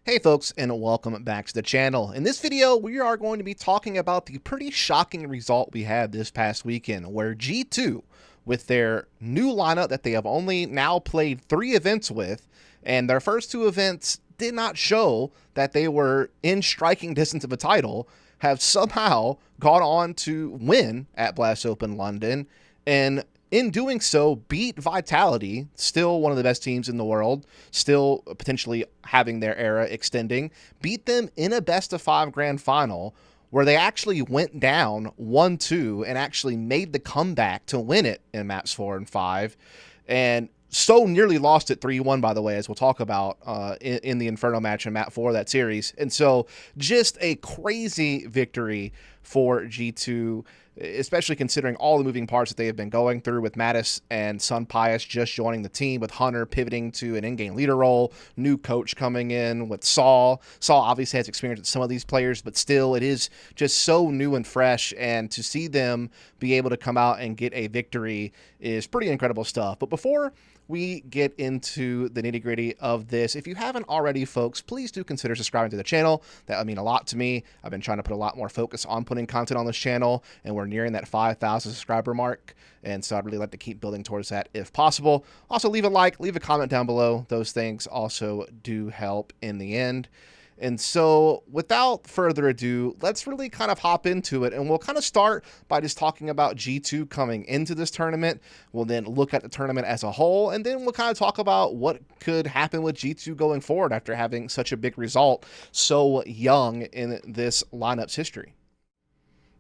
Hey folks, and welcome back to the channel. In this video, we are going to be talking about the pretty shocking result we had this past weekend, where G2, with their new lineup that they have only now played 3 events with, and their first 2 events did not show that they were in striking distance of a title, have somehow gone on to win at Blast Open London, and in doing so, beat Vitality, still one of the best teams in the world, still potentially having their era extending, beat them in a best-of-5 grand final, where they actually went down 1-2 and actually made the comeback to win it in maps 4 and 5, and so nearly lost it 3-1, by the way, as we'll talk about in the Inferno match in map 4 of that series. And so just a crazy victory for G2, especially considering all the moving parts that they have been going through, with Mattis and Sun Pius just joining the team, with Hunter pivoting to an in-game leader role, new coach coming in with Saul. Saul obviously has experience with some of these players, but still it is just so new and fresh, and to see them be able to come out and get a victory is pretty incredible stuff. But before we get into the nitty-gritty of this, if you haven't already, folks, please do consider subscribing to the channel. That would mean a lot to me. I've been trying to put a lot more focus on putting content on this channel, and we're nearing that 5,000 subscriber mark, and so I'd really like to keep building towards that if possible. Also, leave a like, leave a comment down below. Those things also do help in the end. And so without further ado, let's really kind of hop into it, and we'll kind of start by just talking about G2 coming into this tournament. We'll then look at the tournament as a whole, and then we'll kind of talk about what could happen with G2 going forward after having such a big result so young in this lineup's history.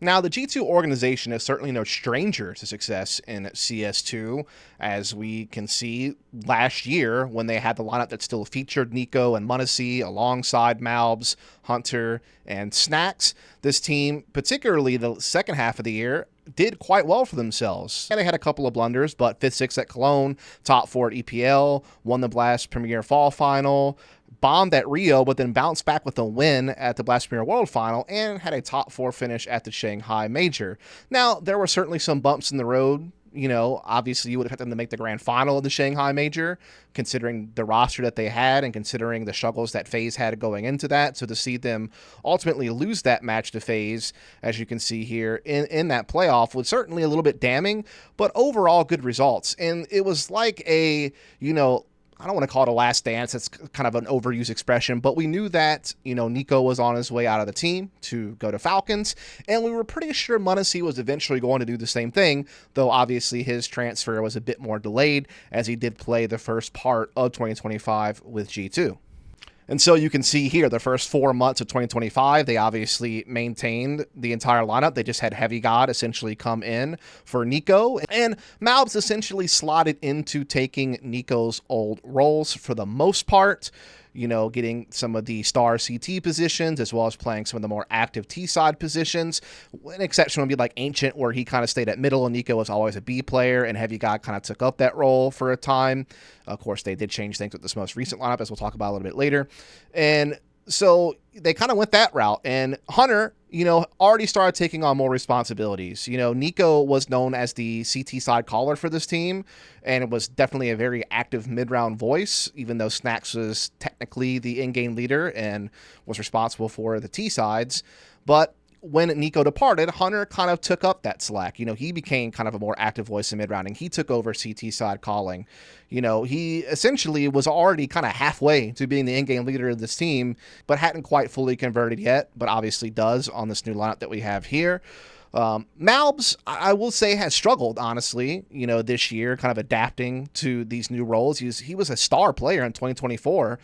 Now, the G2 organization is certainly no stranger to success in CS2, as we can see last year when they had the lineup that still featured Nico and m0NESY alongside Malbs, Hunter, and Snacks. This team, particularly the second half of the year, did quite well for themselves. And they had a couple of blunders, but 5th, 6th at Cologne, top 4 at EPL, won the Blast Premier Fall Final, bombed at Rio, but then bounced back with a win at the Blast Premier World Final, and had a top 4 finish at the Shanghai Major. Now, there were certainly some bumps in the road. You know, obviously you would expect them to make the grand final of the Shanghai Major, considering the roster that they had and considering the struggles that FaZe had going into that. So to see them ultimately lose that match to FaZe, as you can see here in that playoff, was certainly a little bit damning, but overall good results. And it was like a, I don't want to call it a last dance. That's kind of an overused expression, but we knew that, Nico was on his way out of the team to go to Falcons, and we were pretty sure m0NESY was eventually going to do the same thing, though obviously his transfer was a bit more delayed, as he did play the first part of 2025 with G2. And so you can see here, the first 4 months of 2025, they obviously maintained the entire lineup. They just had Heavy God essentially come in for Nico. And Malbs essentially slotted into taking Nico's old roles for the most part, getting some of the star CT positions, as well as playing some of the more active T-side positions. An exception would be like Ancient, where he kind of stayed at middle, and Nico was always a B player, and Heavy God kind of took up that role for a time. Of course, they did change things with this most recent lineup, as we'll talk about a little bit later. And so they kind of went that route, and Hunter, already started taking on more responsibilities. Nico was known as the CT side caller for this team, and it was definitely a very active mid-round voice, even though Snacks was technically the in-game leader and was responsible for the T sides. But when Nico departed, Hunter kind of took up that slack. He became kind of a more active voice in mid-rounding. He took over CT side calling. He essentially was already kind of halfway to being the in-game leader of this team, but hadn't quite fully converted yet, but obviously does on this new lineup that we have here. Malbs, I will say, has struggled, honestly, this year, kind of adapting to these new roles. He was a star player in 2024,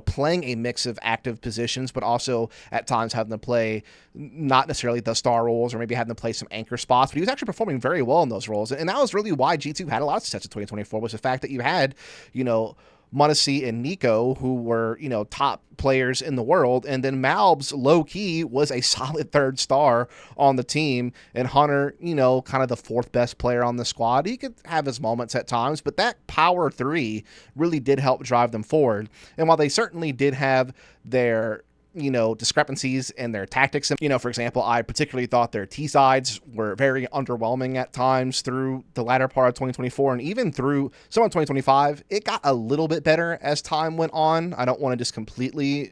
playing a mix of active positions, but also at times having to play not necessarily the star roles, or maybe having to play some anchor spots, but he was actually performing very well in those roles. And that was really why G2 had a lot of success in 2024, was the fact that you had, m0NESY and Nico, who were, top players in the world, and then Malbs, low-key, was a solid 3rd star on the team, and Hunter, kind of the 4th best player on the squad. He could have his moments at times, but that power 3 really did help drive them forward. And while they certainly did have their discrepancies in their tactics. For example, I particularly thought their T sides were very underwhelming at times through the latter part of 2024 and even through some of 2025. It got a little bit better as time went on. I don't want to just completely,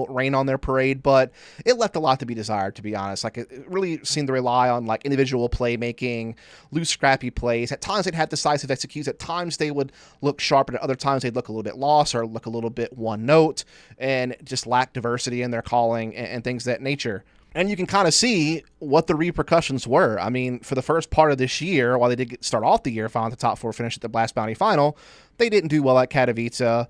rain on their parade, but it left a lot to be desired, to be honest. Like, it really seemed to rely on like individual playmaking, loose, scrappy plays. At times they'd have decisive executes. At times they would look sharp, and at other times they'd look a little bit lost or look a little bit one note and just lack diversity in their calling and things of that nature. And you can kind of see what the repercussions were. I mean, for the first part of this year, while they did start off the year, found the top 4 finish at the Blast Bounty Final, they didn't do well at Katowice.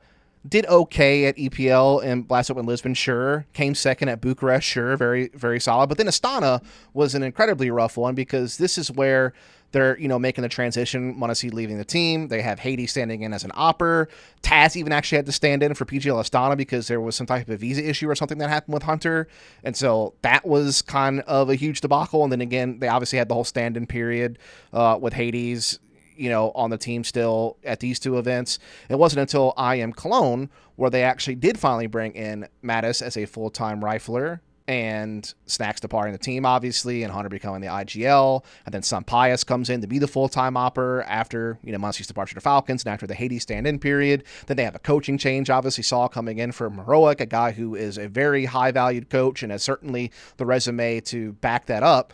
Did okay at EPL and Blast Open Lisbon, sure. Came second at Bucharest, sure. Very, very solid. But then Astana was an incredibly rough one, because this is where they're, making the transition. Monesi leaving the team. They have Hades standing in as an opper. Taz even actually had to stand in for PGL Astana because there was some type of visa issue or something that happened with Hunter. And so that was kind of a huge debacle. And then again, they obviously had the whole stand-in period with Hades, on the team still at these 2 events. It wasn't until I Am Cologne where they actually did finally bring in Mattis as a full-time rifler, and Snacks departing the team, obviously, and Hunter becoming the IGL, and then Sampayas comes in to be the full-time opper after, Monsi's departure to Falcons and after the Hades stand-in period. Then they have a coaching change, obviously, Saw coming in for Heroic, a guy who is a very high-valued coach and has certainly the resume to back that up,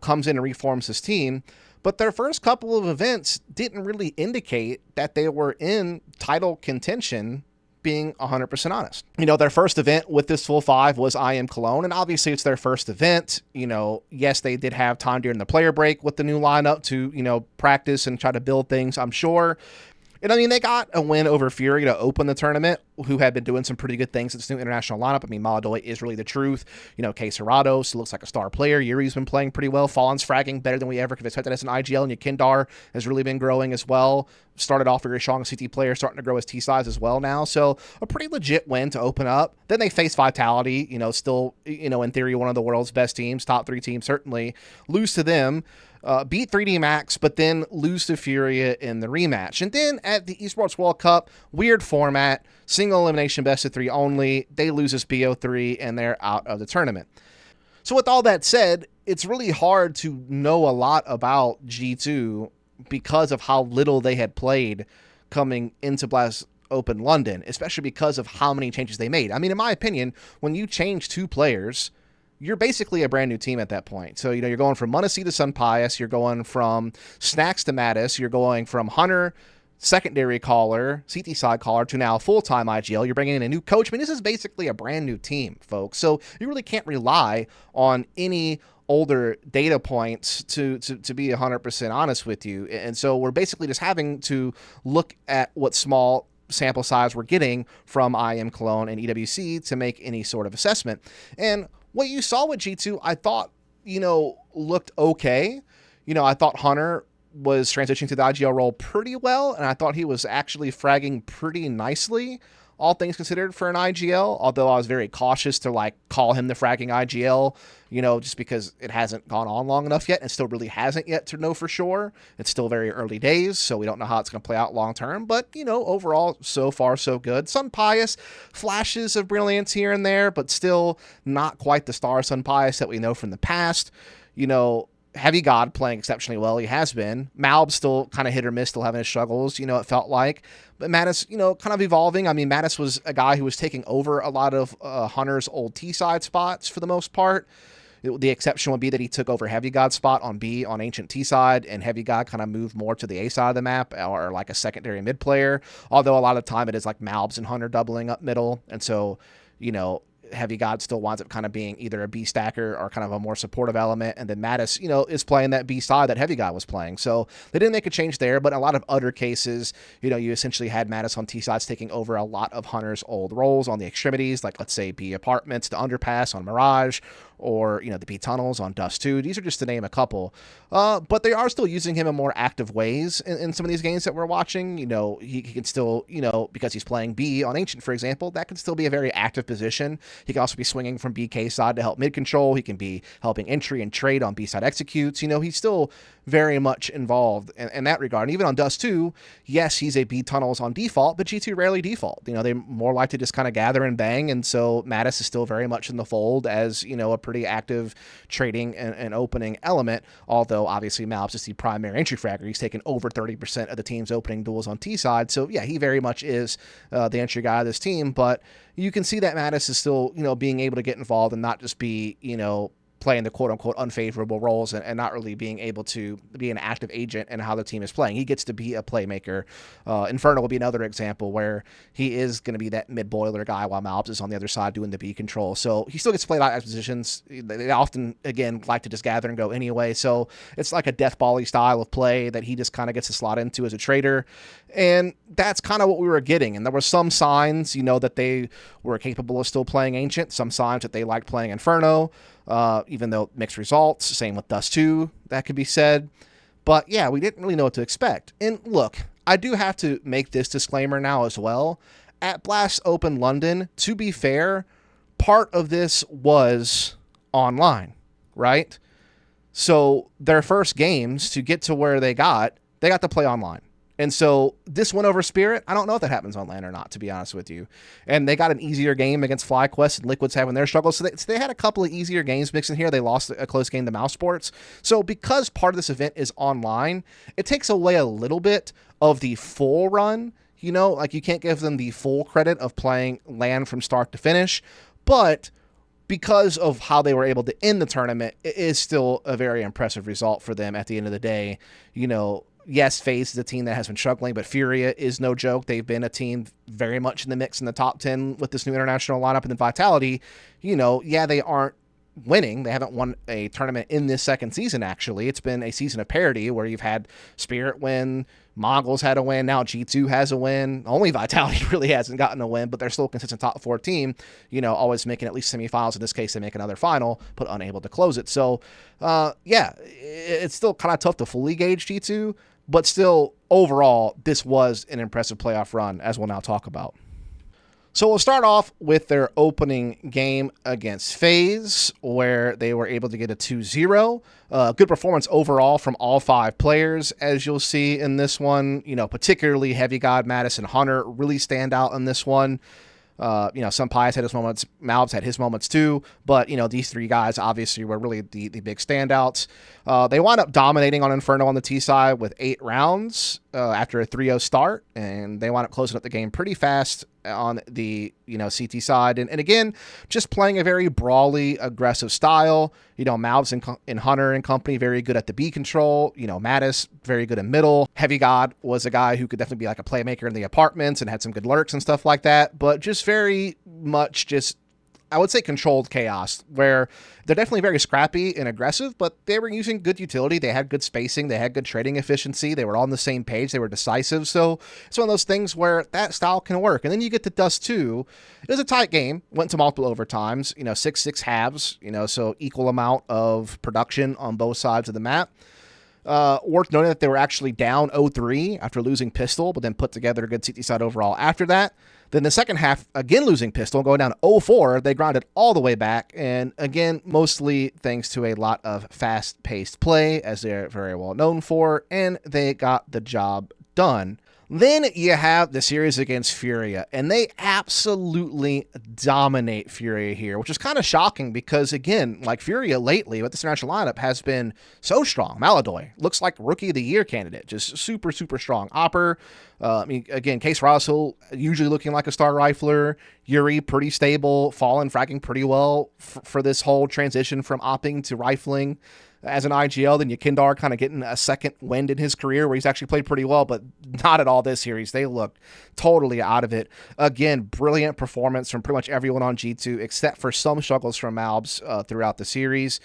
comes in and reforms his team. But their first couple of events didn't really indicate that they were in title contention, being 100% honest. Their first event with this full 5 was I Am Cologne, and obviously it's their first event. Yes, they did have time during the player break with the new lineup to, practice and try to build things, I'm sure. And I mean, they got a win over Furia to open the tournament, who had been doing some pretty good things at this new international lineup. I mean, Maladoy is really the truth. Case Serrato still looks like a star player. Yuri's been playing pretty well. Fallen's fragging better than we ever could have expected as an IGL. And Yakindar has really been growing as well. Started off a very strong CT player, starting to grow his T size as well now. So a pretty legit win to open up. Then they face Vitality, still, in theory, one of the world's best teams, top 3 teams, certainly. Lose to them. Beat 3D Max, but then lose to Furia in the rematch. And then at the Esports World Cup, weird format, single elimination best of 3 only. They lose as BO3 and they're out of the tournament. So with all that said, it's really hard to know a lot about G2 because of how little they had played coming into Blast Open London, especially because of how many changes they made. I mean, in my opinion, when you change 2 players, you're basically a brand new team at that point. So, you're going from Monesi to Sunpius, you're going from Snacks to Mattis, you're going from Hunter, secondary caller, CT side caller, to now full-time IGL. You're bringing in a new coach. I mean, this is basically a brand new team, folks. So you really can't rely on any older data points to be 100% honest with you. And so we're basically just having to look at what small sample size we're getting from I Am Cologne and EWC to make any sort of assessment. And what you saw with G2, I thought, looked okay. I thought Hunter was transitioning to the IGL role pretty well, and I thought he was actually fragging pretty nicely, all things considered, for an IGL, although I was very cautious to, call him the fragging IGL, just because it hasn't gone on long enough yet, and still really hasn't yet to know for sure. It's still very early days, so we don't know how it's going to play out long term, but, overall, so far, so good. Sunpius, flashes of brilliance here and there, but still not quite the star Sunpius that we know from the past. Heavy God playing exceptionally well. He has been. Malb still kind of hit or miss, still having his struggles, it felt like. But Mattis, kind of evolving. I mean, Mattis was a guy who was taking over a lot of Hunter's old T-side spots for the most part. The exception would be that he took over Heavy God's spot on B on Ancient T-side, and Heavy God kind of moved more to the A side of the map, or like a secondary mid player. Although a lot of the time it is like Malbs and Hunter doubling up middle. And so, Heavy God still winds up kind of being either a B stacker or kind of a more supportive element. And then Mattis, is playing that B side that Heavy God was playing. So they didn't make a change there, but in a lot of other cases, you essentially had Mattis on T sides taking over a lot of Hunter's old roles on the extremities, like let's say B apartments, the underpass on Mirage, or, the B tunnels on DusT 2. These are just to name a couple. But they are still using him in more active ways in some of these games that we're watching. He can still, because he's playing B on Ancient, for example, that can still be a very active position. He can also be swinging from BK side to help mid control. He can be helping entry and trade on B side executes. He's still very much involved in that regard. And even on DusT 2, yes, he's a B tunnels on default, but G2 rarely default. You know, they more like to just kind of gather and bang, and so Mattis is still very much in the fold as, you know, a pretty active trading and opening element, although obviously Malbs is the primary entry fragger. He's taken over 30% of the team's opening duels on T side, so yeah, he very much is the entry guy of this team, but you can see that Mattis is still, you know, being able to get involved and not just be, you know, playing the quote-unquote unfavorable roles and not really being able to be an active agent in how the team is playing. He gets to be a playmaker. Inferno will be another example where he is going to be that mid-boiler guy while Malbs is on the other side doing the B control. So he still gets to play a lot of positions. They often, again, like to just gather and go anyway. So it's like a death bally style of play that he just kind of gets to slot into as a trader. And that's kind of what we were getting. And there were some signs, you know, that they were capable of still playing Ancient, some signs that they liked playing Inferno, even though mixed results. Same with DusT 2, that could be said. But yeah, we didn't really know what to expect. And look, I do have to make this disclaimer now as well. At Blast Open London, to be fair, part of this was online, right? So their first games to get to where they got to play online. And so this win over Spirit, I don't know if that happens on LAN or not, to be honest with you. And they got an easier game against FlyQuest, and Liquid's having their struggles. So they had a couple of easier games mixed in here. They lost a close game to Mousesports. So because part of this event is online, it takes away a little bit of the full run. You know, like you can't give them the full credit of playing LAN from start to finish. But because of how they were able to end the tournament, it is still a very impressive result for them at the end of the day. You know, yes, FaZe is a team that has been struggling, but Furia is no joke. They've been a team very much in the mix in the top 10 with this new international lineup. And then Vitality, you know, yeah, they aren't winning. They haven't won a tournament in this second season, actually. It's been a season of parity where you've had Spirit win, Mongols had a win, now G2 has a win. Only Vitality really hasn't gotten a win, but they're still a consistent top 4 team, you know, always making at least semifinals. In this case, they make another final, but unable to close it. So, yeah, it's still kind of tough to fully gauge G2, but still, overall, this was an impressive playoff run, as we'll now talk about. So we'll start off with their opening game against FaZe, where they were able to get a 2-0. Good performance overall from all 5 players, as you'll see in this one. You know, particularly Heavy God, Madison, Hunter really stand out in this one. You know, some Pius had his moments, Malbs had his moments too, but, you know, these 3 guys obviously were really the big standouts. They wound up dominating on Inferno on the T side with 8 rounds after a 3-0 start, and they wound up closing up the game pretty fast on the, you know, CT side. And again, just playing a very brawly, aggressive style. You know, Malbs and Hunter and company, very good at the B control. You know, Mattis, very good in middle. Heavy God was a guy who could definitely be like a playmaker in the apartments and had some good lurks and stuff like that. But just very much just, I would say, controlled chaos, where they're definitely very scrappy and aggressive, but they were using good utility. They had good spacing. They had good trading efficiency. They were all on the same page. They were decisive. So it's one of those things where that style can work. And then you get to DusT 2. It was a tight game. Went to multiple overtimes, you know, 6-6 halves, you know, so equal amount of production on both sides of the map. Worth noting that they were actually down 0-3 after losing Pistol, but then put together a good CT side overall after that. Then the second half, again losing Pistol, going down 0-4, they grounded all the way back, and again, mostly thanks to a lot of fast-paced play, as they're very well known for, and they got the job done. Then you have the series against Furia, and they absolutely dominate Furia here, which is kind of shocking because, again, like Furia lately with this international lineup has been so strong. Maladoy looks like Rookie of the Year candidate, just super, super strong. Opper, I mean, again, Case Russell usually looking like a star rifler. Yuri, pretty stable. Fallen fragging pretty well for this whole transition from opping to rifling as an IGL. Then Yakindar kind of getting a second wind in his career where he's actually played pretty well, but not at all this series. They look totally out of it. Again, brilliant performance from pretty much everyone on G2, except for some struggles from Malbs throughout the series.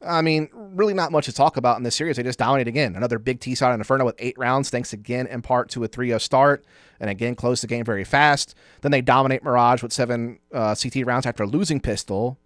I mean, really not much to talk about in this series. They just dominated again. Another big T-side on Inferno with 8 rounds, thanks again in part to a 3-0 start, and again closed the game very fast. Then they dominate Mirage with 7 CT rounds after losing Pistol.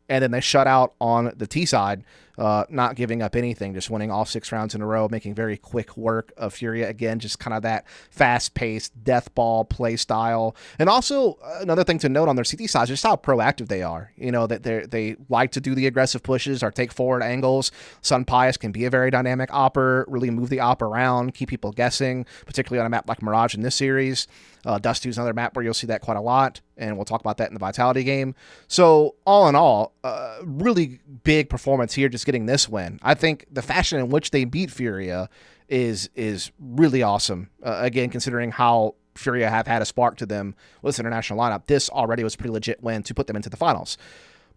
and then they shut out on the T side, not giving up anything, just winning all 6 rounds in a row, making very quick work of Furia. Again, just kind of that fast-paced death ball play style. And also, another thing to note on their CT side is just how proactive they are. You know, that they like to do the aggressive pushes or take forward angles. Sun Pius can be a very dynamic opper, really move the op around, keep people guessing, particularly on a map like Mirage in this series. DusT is another map where you'll see that quite a lot, and we'll talk about that in the Vitality game. So, all in all, really big performance here, just getting this win. I think the fashion in which they beat Furia is really awesome. Again, considering how Furia have had a spark to them with this international lineup, this already was a pretty legit win to put them into the finals.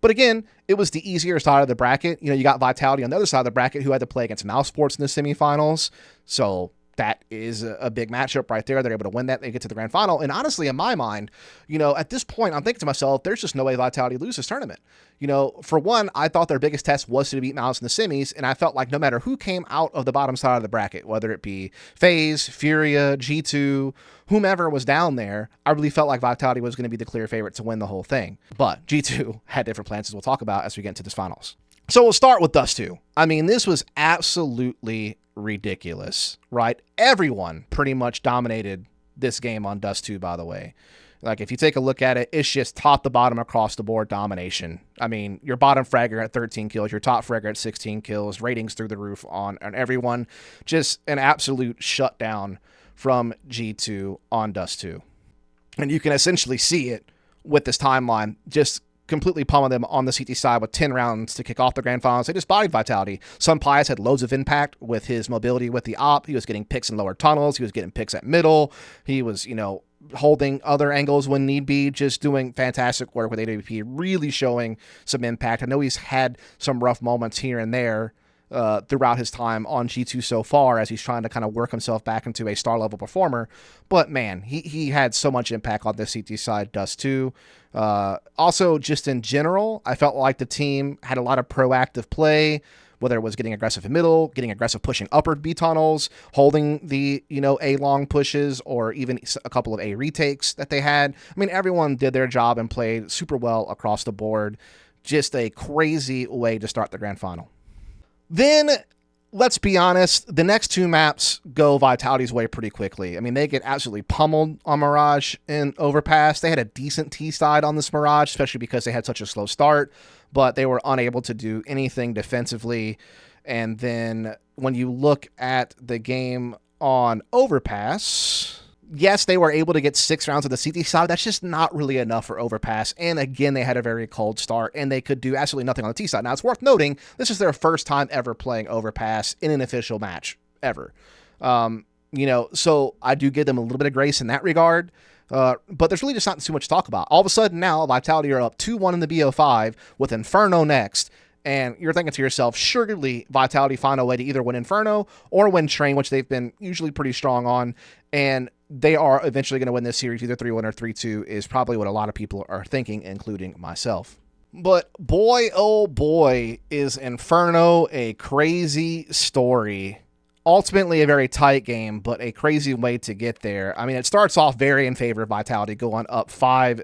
But again, it was the easier side of the bracket. You know, you got Vitality on the other side of the bracket who had to play against Esports in the semifinals. So that is a big matchup right there. They're able to win that. They get to the grand final. And honestly, in my mind, you know, at this point, I'm thinking to myself, there's just no way Vitality loses this tournament. You know, for one, I thought their biggest test was to beat Mouse in the semis, and I felt like no matter who came out of the bottom side of the bracket, whether it be FaZe, Furia, G2, whomever was down there, I really felt like Vitality was going to be the clear favorite to win the whole thing. But G2 had different plans, as we'll talk about as we get into this finals. So we'll start with DusT. I mean, this was absolutely ridiculous, right? Everyone pretty much dominated this game on DusT, by the way. Like, if you take a look at it, it's just top to bottom across the board domination. I mean, your bottom fragger at 13 kills, your top fragger at 16 kills, ratings through the roof on everyone. Just an absolute shutdown from G2 on DusT. And you can essentially see it with this timeline, just completely pummel them on the CT side with 10 rounds to kick off the grand finals. They just bodied Vitality. Sun Pius had loads of impact with his mobility with the op. He was getting picks in lower tunnels. He was getting picks at middle. He was, you know, holding other angles when need be, just doing fantastic work with AWP, really showing some impact. I know he's had some rough moments here and there throughout his time on G2 so far as he's trying to kind of work himself back into a star level performer. But man, he had so much impact on this CT side, DusT. Also, just in general, I felt like the team had a lot of proactive play, whether it was getting aggressive in middle, getting aggressive pushing upward B tunnels, holding the, you know, A long pushes, or even a couple of A retakes that they had. I mean, everyone did their job and played super well across the board. Just a crazy way to start the grand final. Then, let's be honest, the next 2 maps go Vitality's way pretty quickly. I mean, they get absolutely pummeled on Mirage and Overpass. They had a decent T side on this Mirage, especially because they had such a slow start, but they were unable to do anything defensively. And then when you look at the game on Overpass, yes, they were able to get 6 rounds of the CT side. That's just not really enough for Overpass. And again, they had a very cold start, and they could do absolutely nothing on the T side. Now, it's worth noting, this is their first time ever playing Overpass in an official match, ever. You know, so I do give them a little bit of grace in that regard. But there's really just not too much to talk about. All of a sudden now, Vitality are up 2-1 in the BO5 with Inferno next. And you're thinking to yourself, surely Vitality find a way to either win Inferno or win Train, which they've been usually pretty strong on. And they are eventually going to win this series, either 3-1 or 3-2, is probably what a lot of people are thinking, including myself. But boy, oh boy, is Inferno a crazy story. Ultimately a very tight game, but a crazy way to get there. I mean, it starts off very in favor of Vitality, going up 5-0.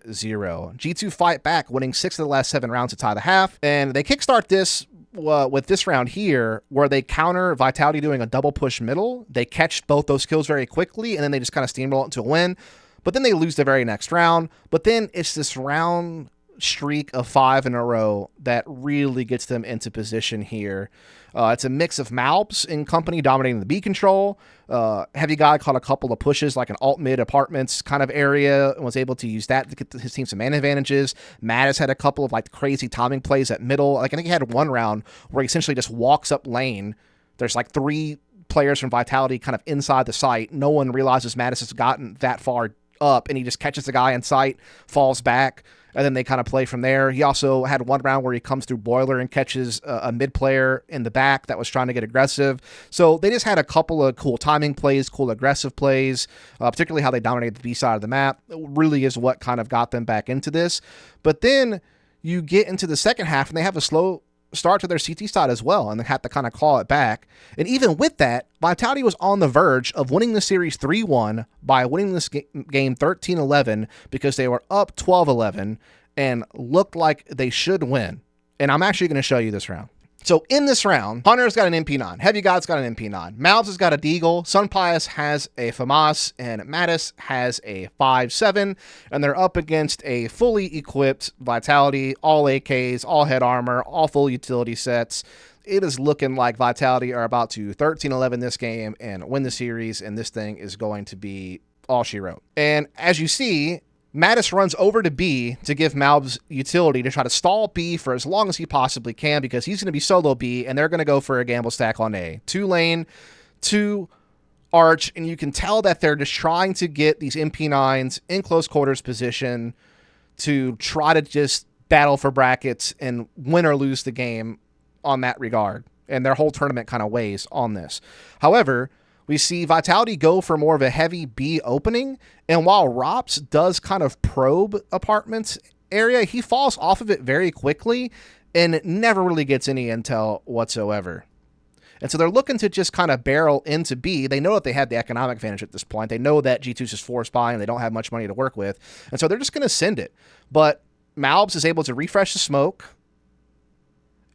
G2 fight back, winning 6 of the last 7 rounds to tie the half, and they kickstart this with this round here, where they counter Vitality doing a double push middle. They catch both those kills very quickly, and then they just kind of steamroll it into a win. But then they lose the very next round. But then it's this round streak of 5 in a row that really gets them into position here. It's a mix of Malps in company dominating the B control. Heavy Guy caught a couple of pushes, like an alt mid apartments kind of area, and was able to use that to get his team some man advantages. Mattis had a couple of like crazy timing plays at middle. Like, I think he had one round where he essentially just walks up lane. There's like 3 players from Vitality kind of inside the site. No one realizes Mattis has gotten that far up, and he just catches the guy in sight, falls back, and then they kind of play from there. He also had one round where he comes through Boiler and catches a mid player in the back that was trying to get aggressive. So they just had a couple of cool timing plays, cool aggressive plays, particularly how they dominated the B side of the map. It really is what kind of got them back into this. But then you get into the second half, and they have a slow start to their CT side as well, and they had to kind of claw it back. And even with that, Vitality was on the verge of winning the series 3-1 by winning this game 13-11 because they were up 12-11 and looked like they should win. And I'm actually going to show you this round. So in this round, Hunter's got an MP9, Heavy God's got an MP9, Malbs has got a Deagle, Sunpius has a FAMAS, and Mattis has a 5.7, and they're up against a fully equipped Vitality, all AKs, all head armor, all full utility sets. It is looking like Vitality are about to 13-11 this game and win the series, and this thing is going to be all she wrote. And as you see, Mattis runs over to B to give Malbs utility to try to stall B for as long as he possibly can, because he's going to be solo B, and they're going to go for a gamble stack on A. 2 lane, 2 arch, and you can tell that they're just trying to get these MP9s in close quarters position to try to just battle for brackets and win or lose the game on that regard. And their whole tournament kind of weighs on this. However, we see Vitality go for more of a heavy B opening, and while Rops does kind of probe apartments area, he falls off of it very quickly and never really gets any intel whatsoever. And so they're looking to just kind of barrel into B. They know that they have the economic advantage at this point. They know that G2's just force buy and they don't have much money to work with. And so they're just going to send it. But Malbs is able to refresh the smoke,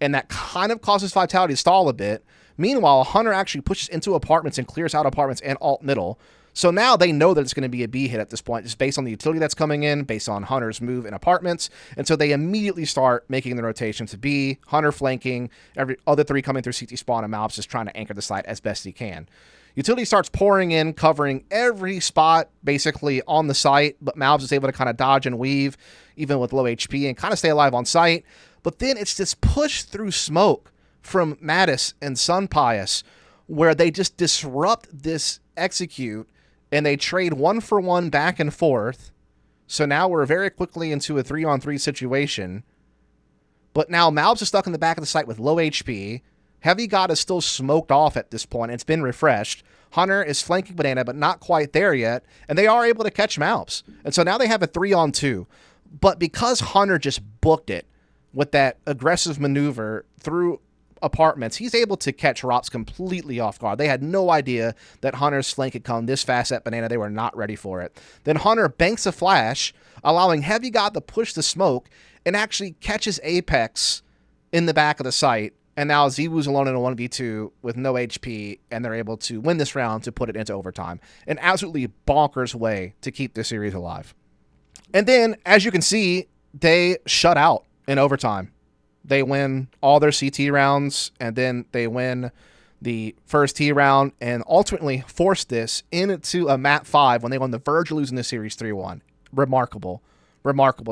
and that kind of causes Vitality to stall a bit. Meanwhile, Hunter actually pushes into apartments and clears out apartments and alt middle. So now they know that it's going to be a B hit at this point, just based on the utility that's coming in, based on Hunter's move in apartments. And so they immediately start making the rotation to B, Hunter flanking, every other 3 coming through CT spawn, and Malbs just trying to anchor the site as best he can. Utility starts pouring in, covering every spot basically on the site, but Malbs is able to kind of dodge and weave, even with low HP, and kind of stay alive on site. But then it's this push through smoke from Mattis and Sunpius, where they just disrupt this execute, and they trade 1-for-1 back and forth. So now we're very quickly into a 3-on-3 situation. But now Malbs is stuck in the back of the site with low HP. Heavy God is still smoked off at this point. It's been refreshed. Hunter is flanking Banana, but not quite there yet. And they are able to catch Malbs. And so now they have a 3-on-2. But because Hunter just booked it with that aggressive maneuver through apartments, he's able to catch Rops completely off guard. They had no idea that Hunter's flank had come this fast at Banana. They were not ready for it. Then Hunter banks a flash, allowing Heavy God to push the smoke, and actually catches Apex in the back of the site. And now Ziwu's alone in a 1v2 with no HP, and they're able to win this round to put it into overtime. An absolutely bonkers way to keep this series alive. And then, as you can see, they shut out in overtime. They win all their CT rounds, and then they win the first T round, and ultimately forced this into a map 5 when they were on the verge of losing the series 3-1. Remarkable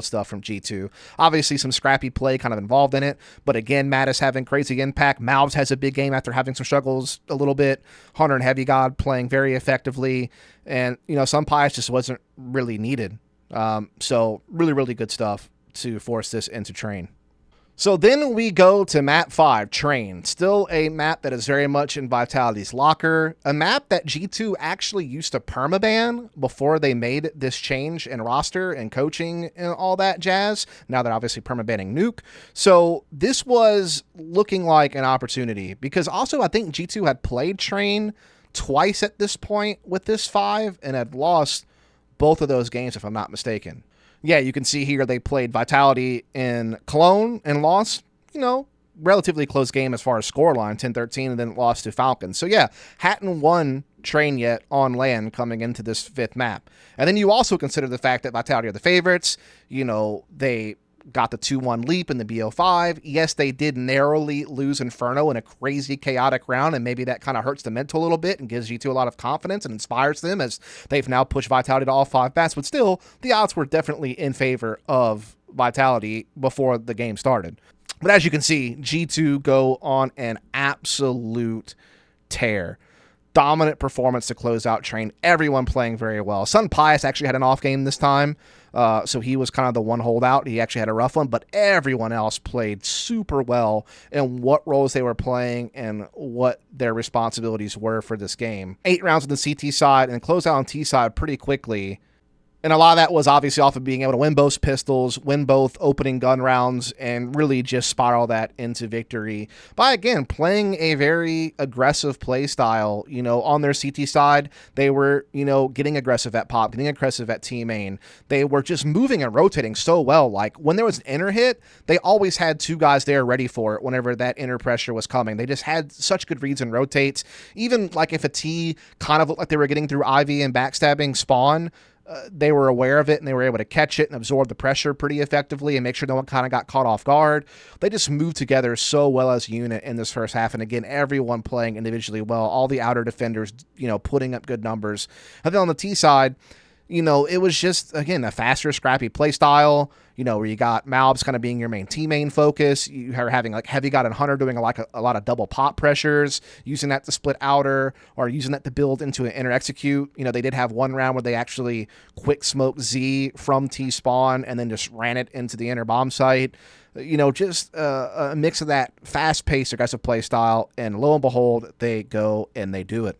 stuff from G2. Obviously, some scrappy play kind of involved in it, but again, Mattis having crazy impact. Malbs has a big game after having some struggles a little bit. Hunter and Heavy God playing very effectively, and Sunpius just wasn't really needed. So really, really good stuff to force this into Train. So then we go to map 5, Train. Still a map that is very much in Vitality's locker. A map that G2 actually used to permaban before they made this change in roster and coaching and all that jazz. Now they're obviously permabanning Nuke. So this was looking like an opportunity, because also I think G2 had played Train twice at this point with this 5 and had lost both of those games, if I'm not mistaken. Yeah, you can see here they played Vitality in Cologne and lost, relatively close game as far as scoreline, 10-13, and then lost to Falcons. So yeah, hadn't won Train yet on land coming into this 5th map. And then you also consider the fact that Vitality are the favorites. They got the 2-1 leap in the BO5. Yes, they did narrowly lose Inferno in a crazy, chaotic round, and maybe that kind of hurts the mental a little bit and gives G2 a lot of confidence and inspires them as they've now pushed Vitality to all 5 bats. But still, the odds were definitely in favor of Vitality before the game started. But as you can see, G2 go on an absolute tear. Dominant performance to close out Train. Everyone playing very well. Sunpius actually had an off game this time, so he was kind of the one holdout. He actually had a rough one, but everyone else played super well in what roles they were playing and what their responsibilities were for this game. 8 rounds on the CT side and close out on T side pretty quickly. And a lot of that was obviously off of being able to win both pistols, win both opening gun rounds, and really just spiral that into victory by, again, playing a very aggressive play style. On their CT side, they were, getting aggressive at pop, getting aggressive at T main. They were just moving and rotating so well. Like, when there was an inner hit, they always had two guys there ready for it whenever that inner pressure was coming. They just had such good reads and rotates. Even, like, if a T kind of looked like they were getting through Ivy and backstabbing spawn, they were aware of it and they were able to catch it and absorb the pressure pretty effectively and make sure no one kind of got caught off guard. They just moved together so well as a unit in this first half. And again, everyone playing individually well, all the outer defenders, putting up good numbers. And then on the T side, it was just, again, a faster, scrappy play style, where you got Malbs kind of being your main main focus. You are having like Heavy God and Hunter doing a lot of double pop pressures, using that to split outer or using that to build into an inner execute. They did have one round where they actually quick smoked Z from T spawn and then just ran it into the inner bomb site. Just a mix of that fast-paced, aggressive play style, and lo and behold, they go and they do it.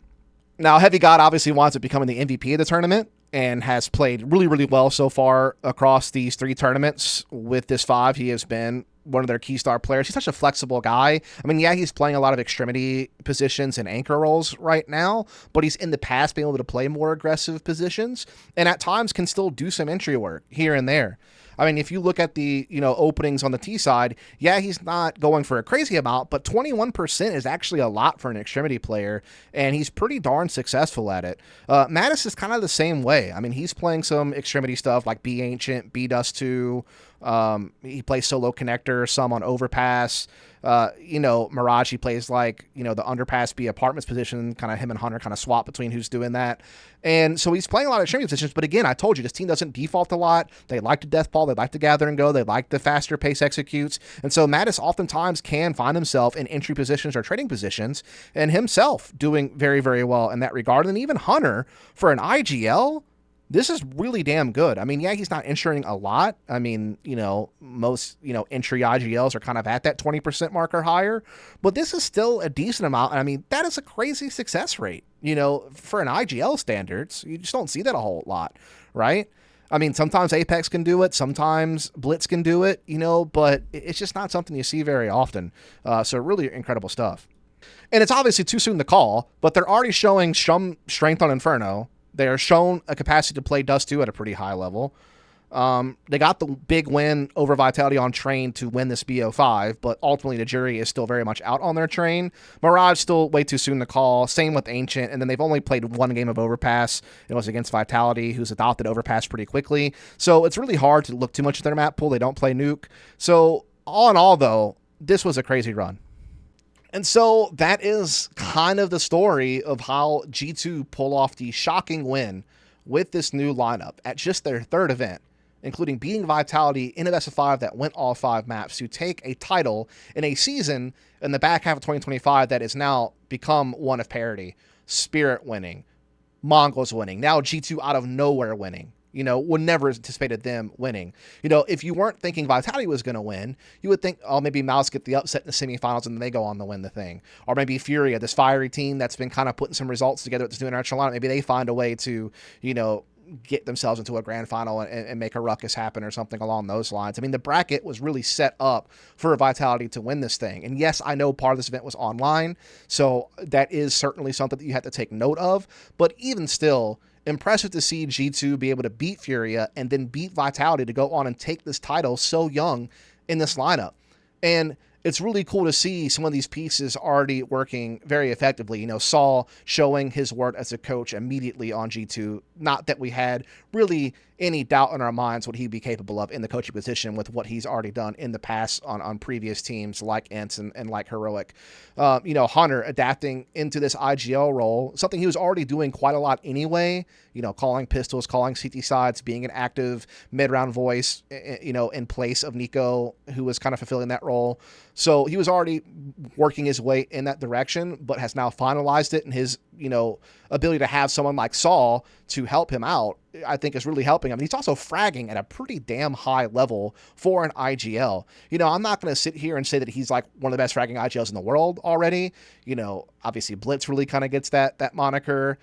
Now, Heavy God obviously winds up becoming the MVP of the tournament and has played really, really well so far across these 3 tournaments. With this 5, he has been one of their key star players. He's such a flexible guy. I mean, yeah, he's playing a lot of extremity positions and anchor roles right now, but he's in the past been able to play more aggressive positions and at times can still do some entry work here and there. I mean, if you look at the, openings on the T side, yeah, he's not going for a crazy amount, but 21% is actually a lot for an extremity player, and he's pretty darn successful at it. Mattis is kind of the same way. I mean, he's playing some extremity stuff like B Ancient, B DusT 2. He plays solo connector, some on Overpass. Mirage, he plays like, the underpass B apartments position, kind of him and Hunter kind of swap between who's doing that. And so he's playing a lot of extremity positions, but again, I told you, this team doesn't default a lot. They like to death ball, they like to gather and go, they like the faster pace executes. And so Mattis oftentimes can find himself in entry positions or trading positions, and himself doing very, very well in that regard. And even Hunter, for an IGL, this is really damn good. I mean, yeah, he's not insuring a lot. I mean, most, entry IGLs are kind of at that 20% mark or higher, but this is still a decent amount. I mean, that is a crazy success rate, for an IGL standards. You just don't see that a whole lot, right? I mean, sometimes Apex can do it, sometimes Blitz can do it, but it's just not something you see very often. So really incredible stuff. And it's obviously too soon to call, but they're already showing some strength on Inferno. They are shown a capacity to play DusT 2 at a pretty high level. They got the big win over Vitality on Train to win this BO5, but ultimately the jury is still very much out on their Train. Mirage still way too soon to call. Same with Ancient, and then they've only played one game of Overpass. It was against Vitality, who's adopted Overpass pretty quickly. So it's really hard to look too much at their map pool. They don't play Nuke. So all in all, though, this was a crazy run. And so that is kind of the story of how G2 pull off the shocking win with this new lineup at just their 3rd event, including beating Vitality in a best of 5 that went all 5 maps to take a title in a season in the back half of 2025 that has now become one of parity. Spirit winning, Mongols winning, now G2 out of nowhere winning. Would never anticipated them winning. If you weren't thinking Vitality was going to win, you would think, oh, maybe Mouse get the upset in the semifinals and then they go on to win the thing. Or maybe Furia, this fiery team that's been kind of putting some results together with this new international lineup, maybe they find a way to, get themselves into a grand final and make a ruckus happen or something along those lines. I mean, the bracket was really set up for Vitality to win this thing. And yes, I know part of this event was online, so that is certainly something that you have to take note of. But even still, impressive to see G2 be able to beat Furia and then beat Vitality to go on and take this title so young in this lineup. And it's really cool to see some of these pieces already working very effectively. Saul showing his worth as a coach immediately on G2. Not that we had really any doubt in our minds what he'd be capable of in the coaching position with what he's already done in the past on previous teams like Ents and like Heroic. Hunter adapting into this IGL role, something he was already doing quite a lot anyway, calling pistols, calling CT sides, being an active mid-round voice, in place of Nico, who was kind of fulfilling that role. So he was already working his way in that direction, but has now finalized it, and his, ability to have someone like Saul to help him out I think is really helping him. He's also fragging at a pretty damn high level for an IGL. I'm not going to sit here and say that he's like one of the best fragging IGLs in the world already. Obviously Blitz really kind of gets that moniker.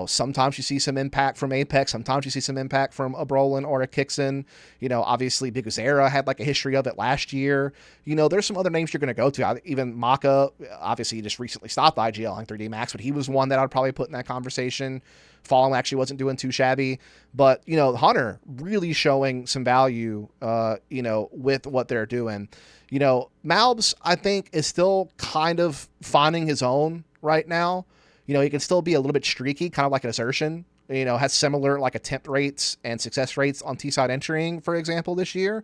Sometimes you see some impact from Apex. Sometimes you see some impact from a Brolin or a Kixen. Obviously Big Zera had like a history of it last year. There's some other names you're going to go to. Even Maka, obviously he just recently stopped IGL on 3D Max, but he was one that I'd probably put in that conversation. Fallen actually wasn't doing too shabby, but Hunter really showing some value, with what they're doing. Malbs, I think, is still kind of finding his own right now. He can still be a little bit streaky, kind of like an assertion. Has similar like attempt rates and success rates on T-side entering, for example, this year,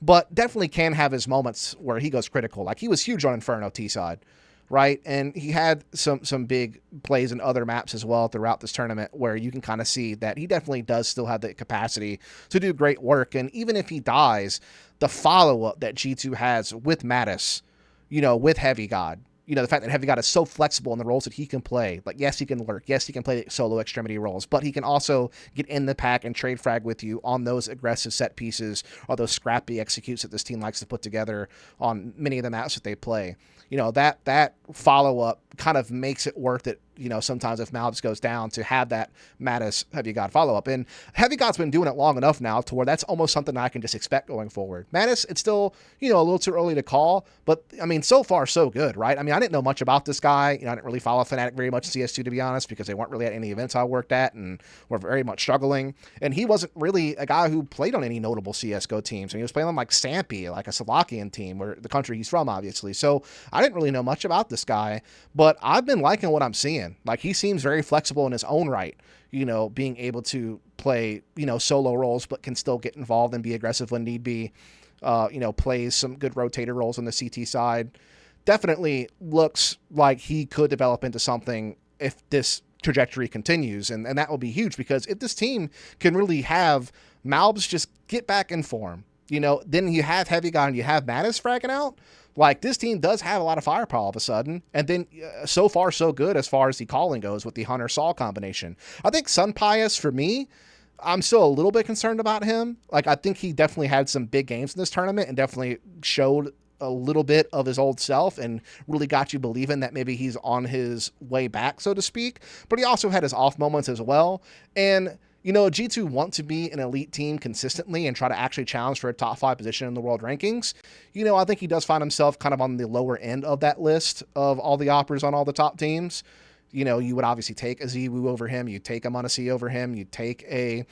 but definitely can have his moments where he goes critical. Like he was huge on Inferno T-side. Right. And he had some big plays in other maps as well throughout this tournament where you can kind of see that he definitely does still have the capacity to do great work. And even if he dies, the follow-up that G2 has with Mattis, with Heavy God, the fact that Heavy God is so flexible in the roles that he can play. Like, yes, he can lurk. Yes, he can play solo extremity roles, but he can also get in the pack and trade frag with you on those aggressive set pieces or those scrappy executes that this team likes to put together on many of the maps that they play. That follow-up kind of makes it worth it, sometimes if Malbs goes down, to have that Mattis Heavy God follow-up. And Heavy God's been doing it long enough now to where that's almost something I can just expect going forward. Mattis, it's still, a little too early to call, but, so far, so good, right? I didn't know much about this guy. I didn't really follow Fnatic very much in CS2, to be honest, because they weren't really at any events I worked at and were very much struggling. And he wasn't really a guy who played on any notable CSGO teams. He was playing on like Stampy, like a Slovakian team, where the country he's from, obviously. So I didn't really know much about this guy, but I've been liking what I'm seeing. Like, he seems very flexible in his own right, being able to play, solo roles, but can still get involved and be aggressive when need be. Plays some good rotator roles on the CT side. Definitely looks like he could develop into something if this trajectory continues. And that will be huge, because if this team can really have Malbs just get back in form, then you have Heavy God and you have Mattis fragging out. Like, this team does have a lot of firepower all of a sudden. And then so far, so good as far as the calling goes with the Hunter-Saul combination. I think Sunpius, for me, I'm still a little bit concerned about him. Like, I think he definitely had some big games in this tournament and definitely showed a little bit of his old self and really got you believing that maybe he's on his way back, so to speak. But he also had his off moments as well. And G2 want to be an elite team consistently and try to actually challenge for a top 5 position in the world rankings. I think he does find himself kind of on the lower end of that list of all the operas on all the top teams. You would obviously take a Ziwu over him. You'd take a Monacy over him. You'd take a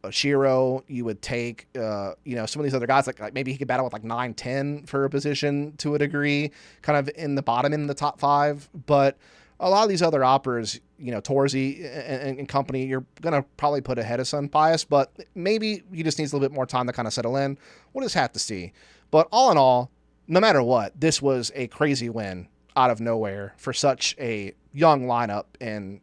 Shiro. You would take, some of these other guys, like maybe he could battle with like 9-10 for a position to a degree, kind of in the bottom end of the top 5. But a lot of these other operas, Torzy and company, you're going to probably put ahead of Sunpius, but maybe he just needs a little bit more time to kind of settle in. We'll just have to see. But all in all, no matter what, this was a crazy win out of nowhere for such a young lineup and,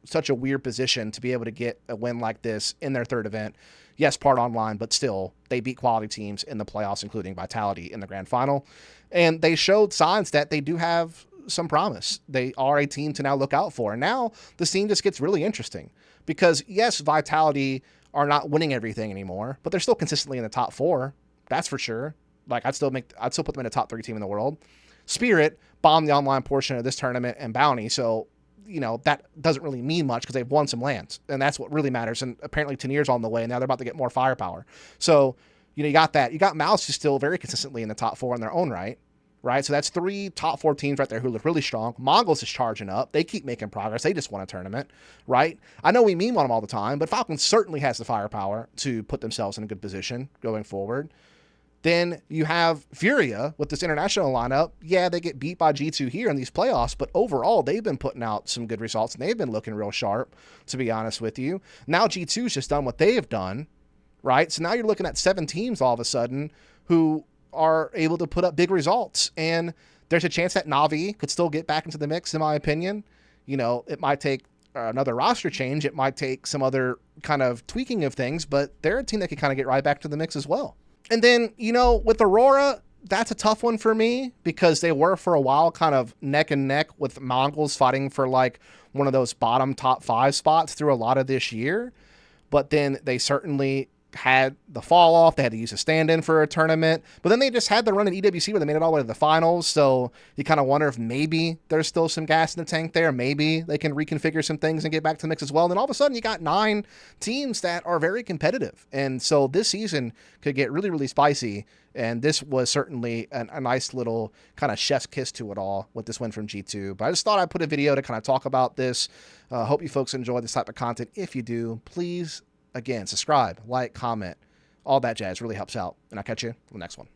such a weird position to be able to get a win like this in their third event. Yes, part online, but still, they beat quality teams in the playoffs, including Vitality in the grand final. And they showed signs that they do have some promise. They are a team to now look out for. And now the scene just gets really interesting because, yes, Vitality are not winning everything anymore, but they're still consistently in the top 4. That's for sure. Like, I'd still put them in a top 3 team in the world. Spirit bombed the online portion of this tournament and Bounty, so that doesn't really mean much because they've won some lands, and that's what really matters. And apparently Tennier's on the way, and now they're about to get more firepower. So, you got that. You got Mouse, who's still very consistently in the top 4 in their own right? So that's 3 top 4 teams right there who look really strong. Mongols is charging up. They keep making progress. They just won a tournament, right? I know we meme on them all the time, but Falcons certainly has the firepower to put themselves in a good position going forward. Then you have Furia with this international lineup. Yeah, they get beat by G2 here in these playoffs, but overall, they've been putting out some good results, and they've been looking real sharp, to be honest with you. Now G2's just done what they've done, right? So now you're looking at 7 teams all of a sudden who are able to put up big results, and there's a chance that Na'Vi could still get back into the mix, in my opinion. It might take another roster change. It might take some other kind of tweaking of things, but they're a team that could kind of get right back to the mix as well. And then, with Aurora, that's a tough one for me because they were for a while kind of neck and neck with Mongols fighting for like one of those bottom top 5 spots through a lot of this year. But then they certainly had the fall off. They had to use a stand-in for a tournament. But then they just had the run in EWC where they made it all the way to the finals. So you kind of wonder if maybe there's still some gas in the tank there. Maybe they can reconfigure some things and get back to the mix as well. And then all of a sudden you got 9 teams that are very competitive. And so this season could get really, really spicy. And this was certainly a nice little kind of chef's kiss to it all with this win from G2. But I just thought I'd put a video to kind of talk about this. Hope you folks enjoy this type of content. If you do, please, again, subscribe, like, comment, all that jazz really helps out. And I'll catch you in the next one.